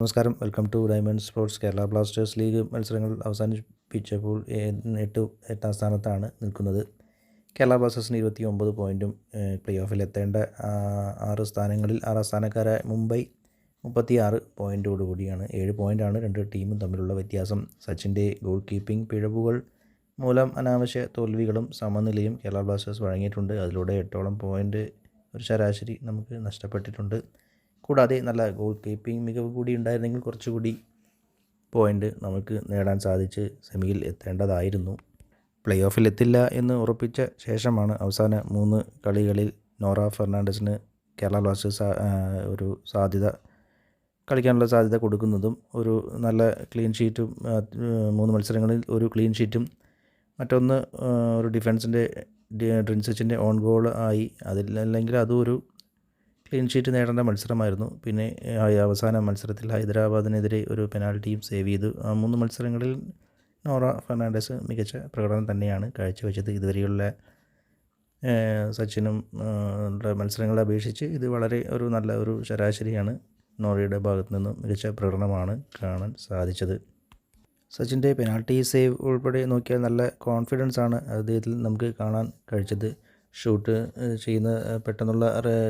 നമസ്കാരം. Welcome to Diamond Sports. Kerala Blasters league മത്സരങ്ങൾ അവസാനിപ്പിച്ചപ്പോൾ എട്ടാം സ്ഥാനത്താണ് നിൽക്കുന്നത്. കേരള ബ്ലാസ്റ്റേഴ്സിന് 29 പോയിൻറ്റും പ്ലേ ഓഫിൽ എത്തേണ്ട 6 സ്ഥാനങ്ങളിൽ 6 സ്ഥാനക്കാരായ മുംബൈ 36 പോയിൻറ്റോടുകൂടിയാണ്. 7 പോയിൻ്റാണ് രണ്ട് ടീമും തമ്മിലുള്ള വ്യത്യാസം. സച്ചിൻ്റെ ഗോൾ കീപ്പിംഗ് പിഴവുകൾ മൂലം അനാവശ്യ തോൽവികളും സമനിലയും കേരള ബ്ലാസ്റ്റേഴ്സ് വഴങ്ങിയിട്ടുണ്ട്. അതിലൂടെ 8 പോയിൻ്റ് ഒരു ശരാശരി നമുക്ക് നഷ്ടപ്പെട്ടിട്ടുണ്ട്. കൂടാതെ നല്ല ഗോൾ കീപ്പിംഗ് മികവ് കൂടി ഉണ്ടായിരുന്നെങ്കിൽ കുറച്ചുകൂടി പോയിൻ്റ് നമുക്ക് നേടാൻ സാധിച്ച് സെമിയിൽ എത്തേണ്ടതായിരുന്നു. പ്ലേ ഓഫിൽ എത്തില്ല എന്ന് ഉറപ്പിച്ച ശേഷമാണ് അവസാന 3 കളികളിൽ നോറ ഫെർണാണ്ടസിന് കേരള ബ്ലാസ്റ്റേഴ്സ് ഒരു കളിക്കാനുള്ള സാധ്യത കൊടുക്കുന്നതും ഒരു നല്ല ക്ലീൻ ഷീറ്റും 3 മത്സരങ്ങളിൽ ഒരു ക്ലീൻ ഷീറ്റും മറ്റൊന്ന് ഒരു ഡിഫൻസിൻ്റെ ഡ്രിൻസിച്ചിൻ്റെ ഓൺ ഗോൾ ആയി. അതിലല്ലെങ്കിൽ അതും ഒരു ക്ലീൻ ഷീറ്റ് നേടേണ്ട മത്സരമായിരുന്നു. പിന്നെ അവസാന മത്സരത്തിൽ ഹൈദരാബാദിനെതിരെ ഒരു പെനാൽറ്റിയും സേവ് ചെയ്തു. 3 മത്സരങ്ങളിൽ നോറ ഫെർണാണ്ടസ് മികച്ച പ്രകടനം തന്നെയാണ് കാഴ്ചവെച്ചത്. ഇതുവരെയുള്ള സച്ചിനും മത്സരങ്ങളെ അപേക്ഷിച്ച് ഇത് വളരെ നല്ല ഒരു ശരാശരിയാണ്. നോറയുടെ ഭാഗത്തു നിന്നും മികച്ച പ്രകടനമാണ് കാണാൻ സാധിച്ചത്. സച്ചിൻ്റെ പെനാൽറ്റി സേവ് ഉൾപ്പെടെ നോക്കിയാൽ നല്ല കോൺഫിഡൻസ് ആണ് അദ്ദേഹത്തിൽ നമുക്ക് കാണാൻ കഴിച്ചത്. ഷൂട്ട് ചെയ്യുന്ന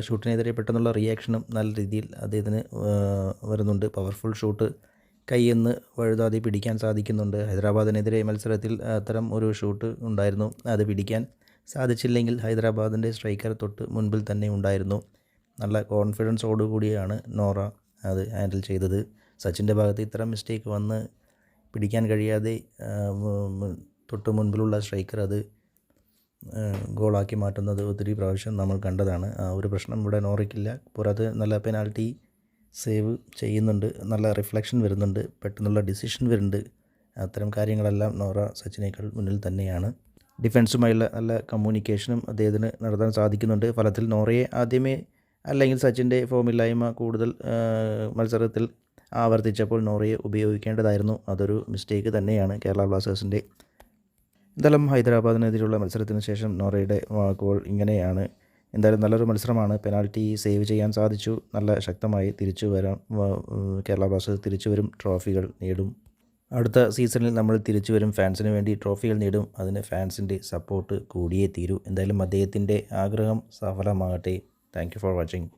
ഷൂട്ടിനെതിരെ പെട്ടെന്നുള്ള റിയാക്ഷനും നല്ല രീതിയിൽ അദ്ദേഹത്തിന് വരുന്നുണ്ട്. പവർഫുൾ ഷൂട്ട് കൈയെന്ന് വഴുതാതെ പിടിക്കാൻ സാധിക്കുന്നുണ്ട്. ഹൈദരാബാദിനെതിരെ മത്സരത്തിൽ അത്തരം ഒരു ഷൂട്ട് ഉണ്ടായിരുന്നു. അത് പിടിക്കാൻ സാധിച്ചില്ലെങ്കിൽ ഹൈദരാബാദിൻ്റെ സ്ട്രൈക്കർ തൊട്ട് മുൻപിൽ തന്നെ ഉണ്ടായിരുന്നു. നല്ല കോൺഫിഡൻസോടുകൂടിയാണ് നോറ അത് ഹാൻഡിൽ ചെയ്തത്. സച്ചിൻ്റെ ഭാഗത്ത് ഇത്തരം മിസ്റ്റേക്ക് വന്ന് പിടിക്കാൻ കഴിയാതെ തൊട്ട് മുൻപിലുള്ള സ്ട്രൈക്കർ അത് ഗോളാക്കി മാറ്റുന്നത് ഒത്തിരി പ്രാവശ്യം നമ്മൾ കണ്ടതാണ്. ആ ഒരു പ്രശ്നം ഇവിടെ നോറയ്ക്കില്ല. പുറത്ത് നല്ല പെനാൽറ്റി സേവ് ചെയ്യുന്നുണ്ട്, നല്ല റിഫ്ലക്ഷൻ വരുന്നുണ്ട്, പെട്ടെന്നുള്ള ഡിസിഷൻ വരുന്നുണ്ട്. അത്തരം കാര്യങ്ങളെല്ലാം നോറ സച്ചിനേക്കാൾ മുന്നിൽ തന്നെയാണ്. ഡിഫൻസുമായുള്ള നല്ല കമ്മ്യൂണിക്കേഷനും അദ്ദേഹത്തിന് നടത്താൻ സാധിക്കുന്നുണ്ട്. ഫലത്തിൽ നോറയെ ആദ്യമേ അല്ലെങ്കിൽ സച്ചിൻ്റെ ഫോമില്ലായ്മ കൂടുതൽ മത്സരത്തിൽ ആവർത്തിച്ചപ്പോൾ നോറയെ ഉപയോഗിക്കേണ്ടതായിരുന്നു. അതൊരു മിസ്റ്റേക്ക് തന്നെയാണ് കേരള ബ്ലാസ്റ്റേഴ്സിൻ്റെ. എന്തായാലും ഹൈദരാബാദിനെതിരെയുള്ള മത്സരത്തിന് ശേഷം നോറയുടെ വാക്കുകൾ ഇങ്ങനെയാണ്. എന്തായാലും നല്ലൊരു മത്സരമാണ്. പെനാൽറ്റി സേവ് ചെയ്യാൻ സാധിച്ചു. നല്ല ശക്തമായി തിരിച്ചു വരാം. കേരള ബ്ലാസ്റ്റേഴ്സ് തിരിച്ചു വരും, ട്രോഫികൾ നേടും. അടുത്ത സീസണിൽ നമ്മൾ തിരിച്ചു വരും, ഫാൻസിന് വേണ്ടി ട്രോഫികൾ നേടും. അതിന് ഫാൻസിൻ്റെ സപ്പോർട്ട് കൂടിയേ തീരൂ. എന്തായാലും അദ്ദേഹത്തിൻ്റെ ആഗ്രഹം സഫലമാകട്ടെ. Thank you for watching.